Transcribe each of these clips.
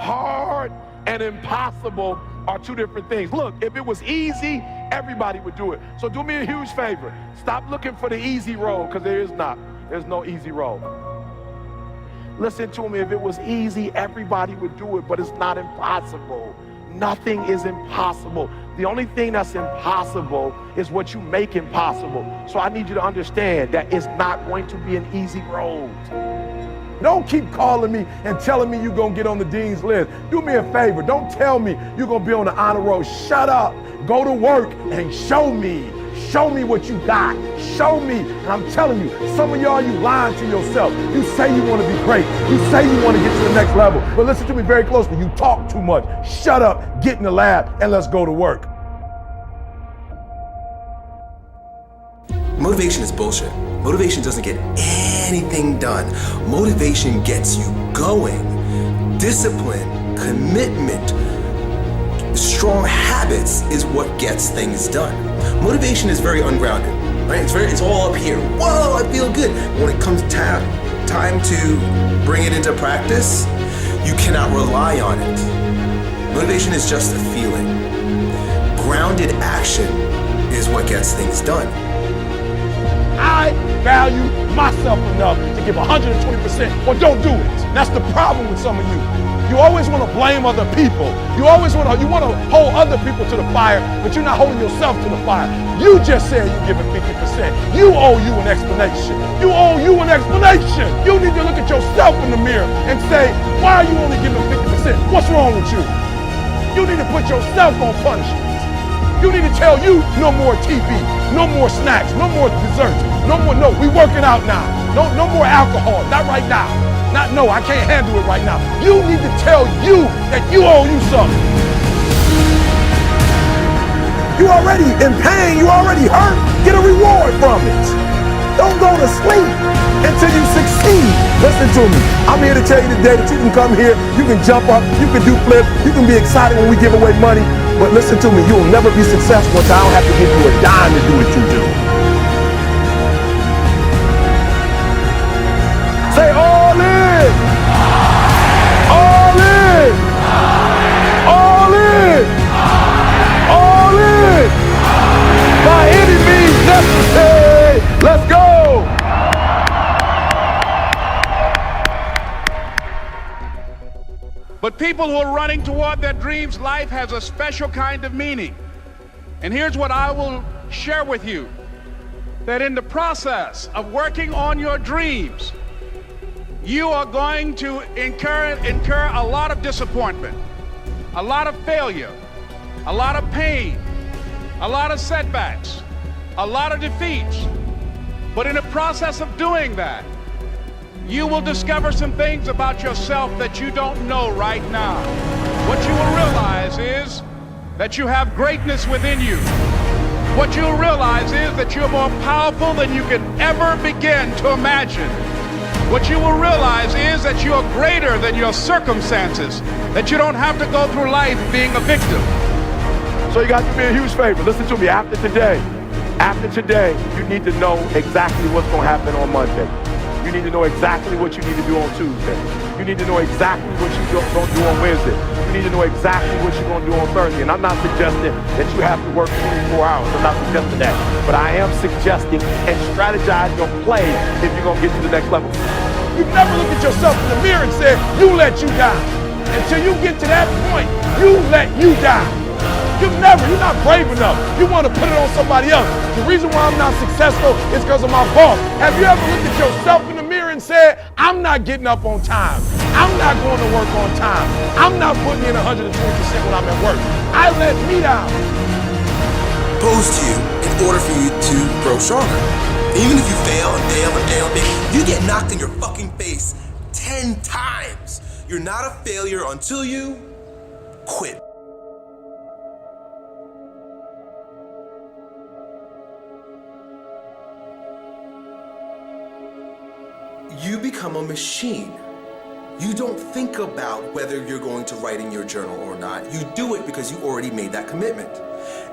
Hard and impossible are two different things. Look, if it was easy, everybody would do it. So do me a huge favor. Stop looking for the easy road, because there is not. There's no easy road. Listen to me, if it was easy, everybody would do it, but it's not impossible. Nothing is impossible. The only thing that's impossible is what you make impossible. So I need you to understand that it's not going to be an easy road. Don't keep calling me and telling me you're gonna get on the dean's list. Do me a favor, don't tell me you're gonna be on the honor roll. Shut up, go to work and show me. Show me what you got, show me. And I'm telling you, some of y'all, you lying to yourself. You say you wanna be great, you say you wanna get to the next level, but listen to me very closely, you talk too much. Shut up, get in the lab, and let's go to work. Motivation is bullshit. Motivation doesn't get anything done. Motivation gets you going. Discipline, commitment, strong habits is what gets things done. Motivation is very ungrounded, right? It's all up here. Whoa, I feel good. When it comes time to bring it into practice, you cannot rely on it. Motivation is just a feeling. Grounded action is what gets things done. I value myself enough to give 120% or don't do it. That's the problem with some of you. You always want to blame other people. You want to hold other people to the fire, but you're not holding yourself to the fire. You just said you're giving 50%. You owe you an explanation. You owe you an explanation. You need to look at yourself in the mirror and say, why are you only giving 50%? What's wrong with you? You need to put yourself on punishment. You need to tell you no more TV, no more snacks, no more desserts, no, we working out now. No more alcohol, not right now. No, I can't handle it right now. You need to tell you that you owe you something. You already in pain, you already hurt, get a reward from it. Don't go to sleep until you succeed. Listen to me, I'm here to tell you today that you can come here, you can jump up, you can do flips, you can be excited when we give away money, but listen to me, you will never be successful until I don't have to give you a dime to do what you do. Say all in! All in! All in! All in! By any means necessary! Let's go! But people who are running toward their dreams, life has a special kind of meaning. And here's what I will share with you, that in the process of working on your dreams, you are going to incur a lot of disappointment, a lot of failure, a lot of pain, a lot of setbacks, a lot of defeats. But in the process of doing that, you will discover some things about yourself that you don't know right now. What you will realize is that you have greatness within you. What you'll realize is that you're more powerful than you can ever begin to imagine. What you will realize is that you are greater than your circumstances, that you don't have to go through life being a victim. So you got to do me a huge favor. Listen to me, after today, you need to know exactly what's going to happen on Monday. You need to know exactly what you need to do on Tuesday. You need to know exactly what you're going to do on Wednesday. You need to know exactly what you're going to do on Thursday. And I'm not suggesting that you have to work 24 hours. I'm not suggesting that. But I am suggesting and strategize your play if you're going to get to the next level. You never look at yourself in the mirror and say, you let you down. Until you get to that point, you let you down. You're not brave enough. You want to put it on somebody else. The reason why I'm not successful is because of my boss. Have you ever looked at yourself in the mirror and said, I'm not getting up on time. I'm not going to work on time. I'm not putting in 120% when I'm at work. I let me down. Posed to you in order for you to grow stronger. Even if you fail and fail and fail and fail, you get knocked in your fucking face 10 times. You're not a failure until you quit. You become a machine. You don't think about whether you're going to write in your journal or not. You do it because you already made that commitment.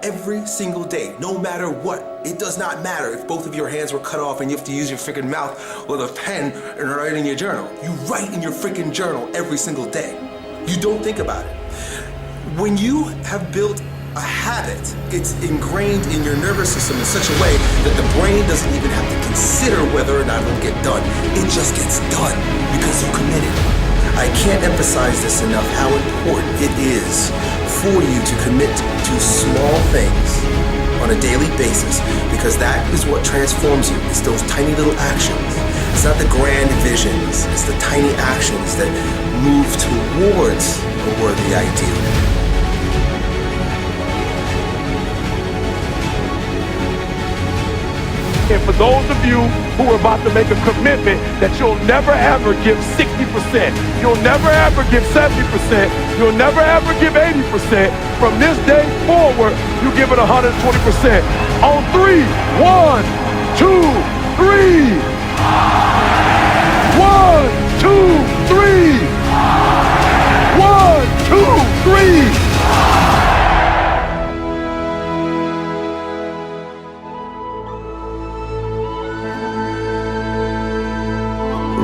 Every single day, no matter what. It does not matter if both of your hands were cut off and you have to use your freaking mouth with a pen and write in your journal. You write in your freaking journal every single day. You don't think about it. When you have built a habit, it's ingrained in your nervous system in such a way that the brain doesn't even have to consider whether or not it'll get done. It just gets done because you committed. I can't emphasize this enough how important it is for you to commit to small things on a daily basis, because that is what transforms you. It's those tiny little actions. It's not the grand visions, it's the tiny actions that move towards a worthy ideal. And for those of you who are about to make a commitment that you'll never ever give 60%, you'll never ever give 70%, you'll never ever give 80%, from this day forward, you give it 120%. On 3, 1, 2, 3. 1, 2, 3. 1, 2, 3.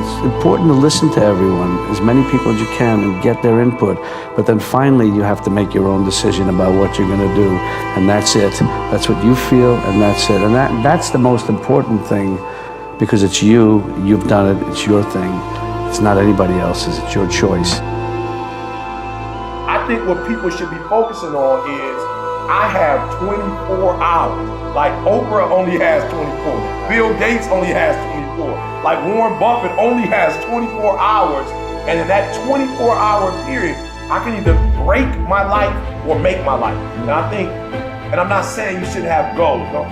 It's important to listen to everyone, as many people as you can, and get their input. But then finally, you have to make your own decision about what you're going to do. And that's it. That's what you feel, and that's it. And that's the most important thing, because it's you. You've done it. It's your thing. It's not anybody else's. It's your choice. I think what people should be focusing on is, I have 24 hours. Like Oprah only has 24. Bill Gates only has 24. Like Warren Buffett only has 24 hours. And in that 24-hour period, I can either break my life or make my life. And I think, and I'm not saying you shouldn't have goals. No,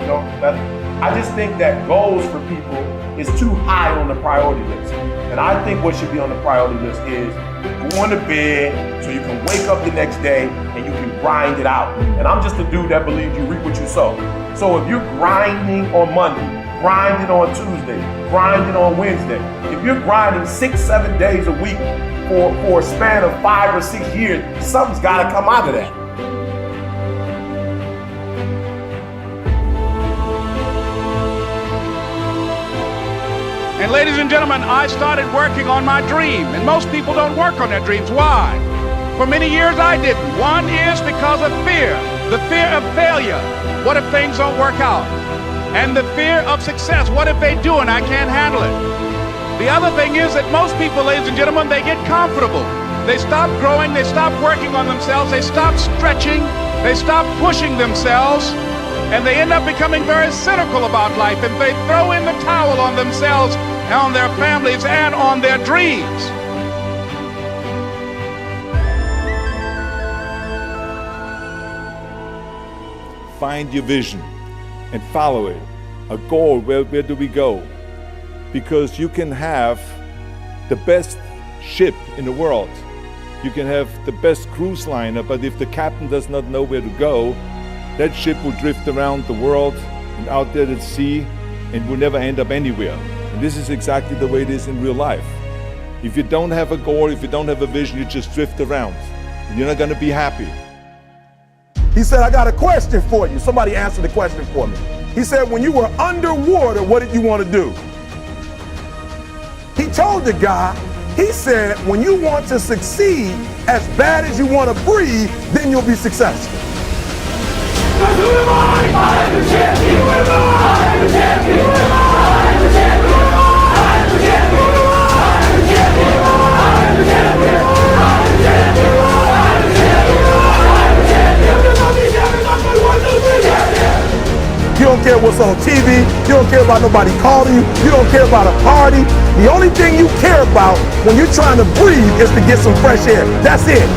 I just think that goals for people is too high on the priority list. And I think what should be on the priority list is going to bed so you can wake up the next day and you can grind it out. And I'm just a dude that believes you reap what you sow. So if you're grinding on Monday, grinding on Tuesday, grinding on Wednesday, if you're grinding 6-7 days a week for a span of 5 or 6 years, something's got to come out of that. And ladies and gentlemen, I started working on my dream. And most people don't work on their dreams. Why? For many years I didn't. One is because of fear. The fear of failure. What if things don't work out? And the fear of success. What if they do and I can't handle it? The other thing is that most people, ladies and gentlemen, they get comfortable. They stop growing. They stop working on themselves. They stop stretching. They stop pushing themselves. And they end up becoming very cynical about life, and they throw in the towel on themselves, on their families, and on their dreams. Find your vision and follow it. A goal, where do we go? Because you can have the best ship in the world. You can have the best cruise liner, but if the captain does not know where to go, that ship will drift around the world and out there at sea and will never end up anywhere. And this is exactly the way it is in real life. If you don't have a goal, if you don't have a vision, you just drift around. And you're not going to be happy. He said, I got a question for you. Somebody answered the question for me. He said, when you were underwater, what did you want to do? He told the guy, he said, when you want to succeed as bad as you want to breathe, then you'll be successful. You don't care what's on TV, you don't care about nobody calling you, you don't care about a party. The only thing you care about when you're trying to breathe is to get some fresh air. That's it.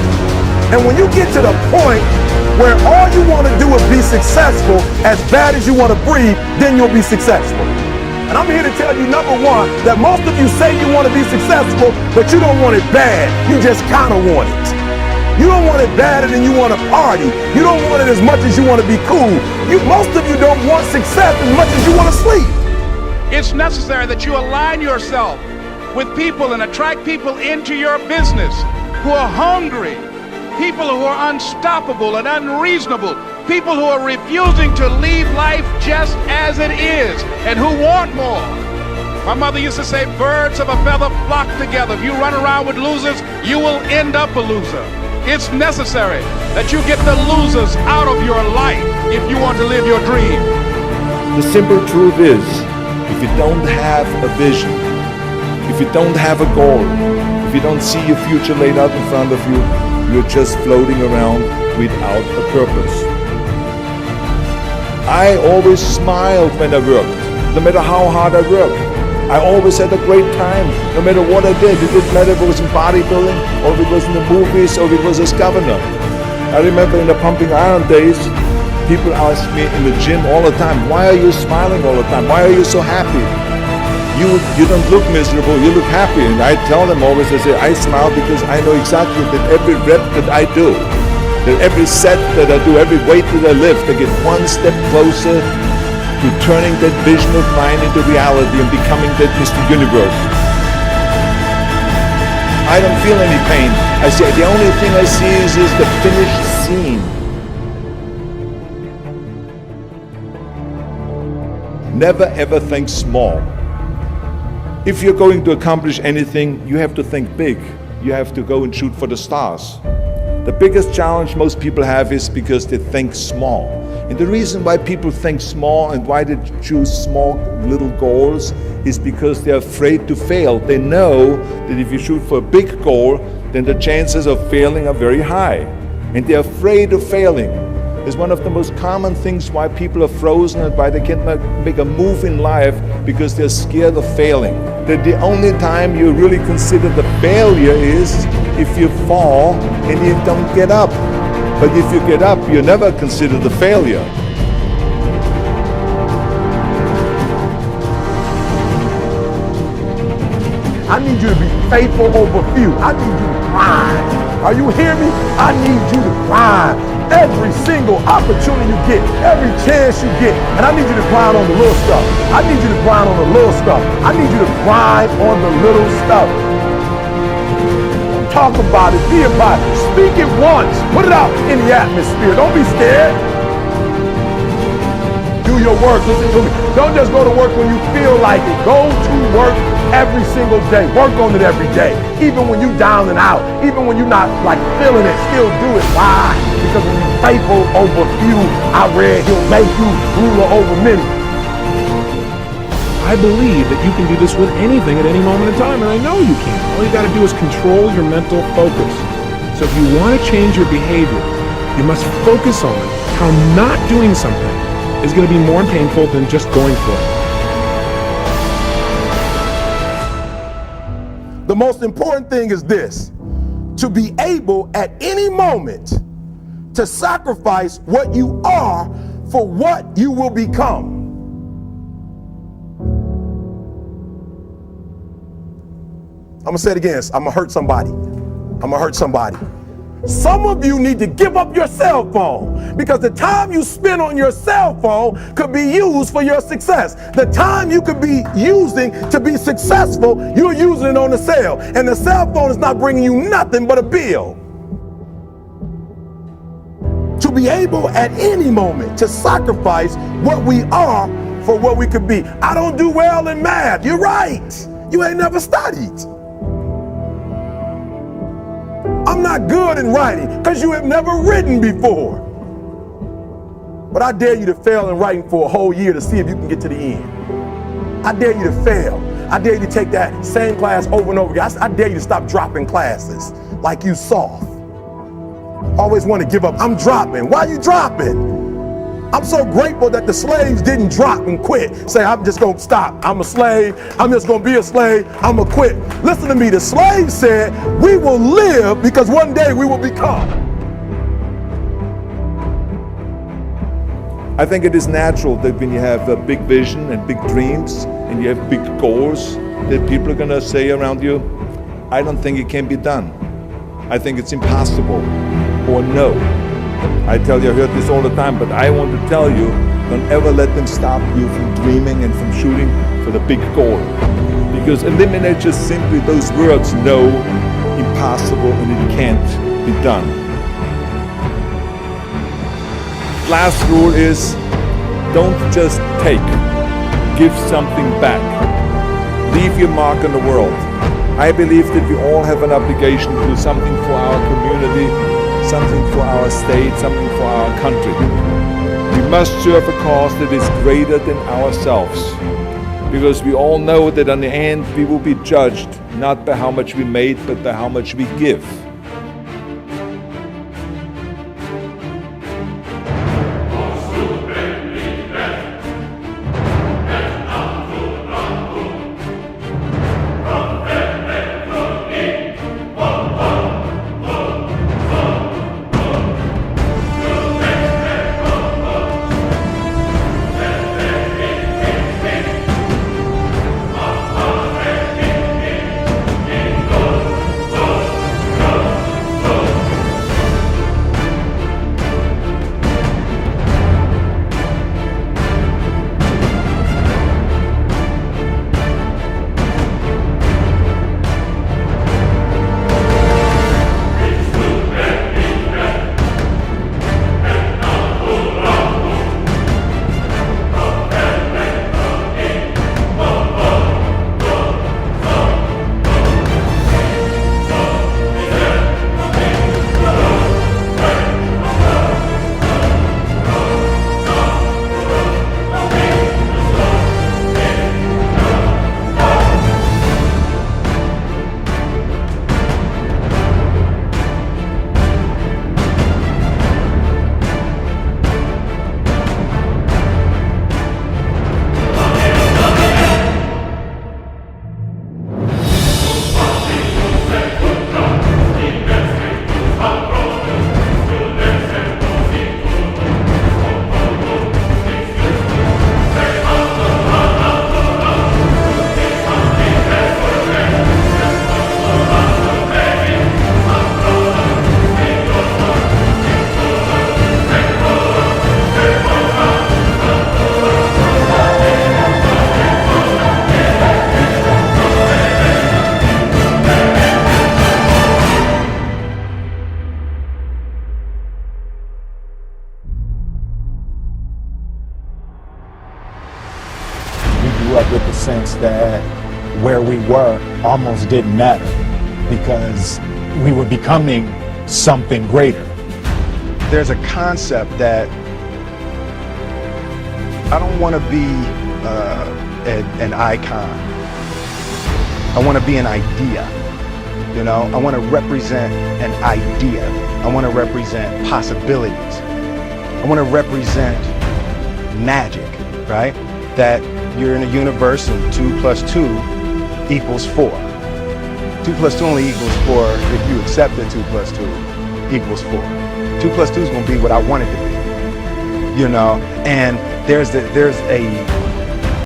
And when you get to the point where all you want to do is be successful as bad as you want to breathe, then you'll be successful. And I'm here to tell you, number one, that most of you say you want to be successful, but you don't want it bad. You just kind of want it. You don't want it badder than you want to party. You don't want it as much as you want to be cool. Most of you don't want success as much as you want to sleep. It's necessary that you align yourself with people and attract people into your business who are hungry, people who are unstoppable and unreasonable, people who are refusing to leave life just as it is and who want more. My mother used to say, birds of a feather flock together. If you run around with losers, you will end up a loser. It's necessary that you get the losers out of your life if you want to live your dream. The simple truth is, if you don't have a vision, if you don't have a goal, if you don't see your future laid out in front of you, you're just floating around without a purpose. I always smiled when I worked, no matter how hard I worked. I always had a great time, no matter what I did. It didn't matter if it was in bodybuilding, or if it was in the movies, or if it was as governor. I remember in the pumping iron days, people asked me in the gym all the time, why are you smiling all the time? Why are you so happy? You don't look miserable, you look happy. And I tell them always, I say, I smile because I know exactly that every rep that I do, that every set that I do, every weight that I lift, I get one step closer to turning that vision of mine into reality and becoming that Mr. Universe. I don't feel any pain. I say the only thing I see is the finished scene. Never ever think small. If you're going to accomplish anything, you have to think big. You have to go and shoot for the stars. The biggest challenge most people have is because they think small. And the reason why people think small and why they choose small little goals is because they're afraid to fail. They know that if you shoot for a big goal, then the chances of failing are very high. And they're afraid of failing. It's one of the most common things why people are frozen and why they can't make a move in life, because they're scared of failing. That the only time you really consider the failure is if you fall and you don't get up. But if you get up, you never consider the failure. I need you to be faithful over few. I need you to grind. Are you hearing me? I need you to grind. Every single opportunity you get, every chance you get. And I need you to grind on the little stuff. I need you to grind on the little stuff. I need you to grind on the little stuff. Talk about it, be about it. Speak it once. Put it out in the atmosphere. Don't be scared. Do your work. Listen to me. Don't just go to work when you feel like it. Go to work every single day. Work on it every day. Even when you're down and out. Even when you're not like feeling it, still do it. Why? Because when you're faithful over few, I read he'll make you ruler over many. I believe that you can do this with anything at any moment in time, and I know you can. All you got to do is control your mental focus. So if you want to change your behavior, you must focus on how not doing something is going to be more painful than just going for it. The most important thing is this: to be able at any moment to sacrifice what you are for what you will become. I'm gonna say it again. I'm gonna hurt somebody. I'm gonna hurt somebody. Some of you need to give up your cell phone, because the time you spend on your cell phone could be used for your success. The time you could be using to be successful, you're using it on the cell. And the cell phone is not bringing you nothing but a bill. To be able at any moment to sacrifice what we are for what we could be. I don't do well in math. You're right. You ain't never studied. I'm not good in writing because you have never written before. But I dare you to fail in writing for a whole year to see if you can get to the end. I dare you to fail. I dare you to take that same class over and over again. I dare you to stop dropping classes like you soft. Always want to give up. I'm dropping. Why are you dropping? I'm so grateful that the slaves didn't drop and quit. Say, I'm just going to stop. I'm a slave. I'm just going to be a slave. I'm going to quit. Listen to me. The slaves said, we will live because one day we will become. I think it is natural that when you have a big vision and big dreams and you have big goals, that people are going to say around you, I don't think it can be done. I think it's impossible, or no. I tell you, I heard this all the time, but I want to tell you, don't ever let them stop you from dreaming and from shooting for the big goal. Because eliminate just simply those words, no, impossible, and it can't be done. Last rule is, don't just take, give something back. Leave your mark on the world. I believe that we all have an obligation to do something for our community, something for our state, something for our country. We must serve a cause that is greater than ourselves, because we all know that in the end we will be judged not by how much we made, but by how much we give. Grew up with the sense that where we were almost didn't matter because we were becoming something greater. There's a concept that I don't want to be an icon. I want to be an idea. You know, I want to represent an idea. I want to represent possibilities. I want to represent magic, right? That you're in a universe and 2 plus 2 equals 4. 2 plus 2 only equals 4 if you accept that 2 plus 2 equals 4. 2 plus 2 is going to be what I want it to be, you know? And there's a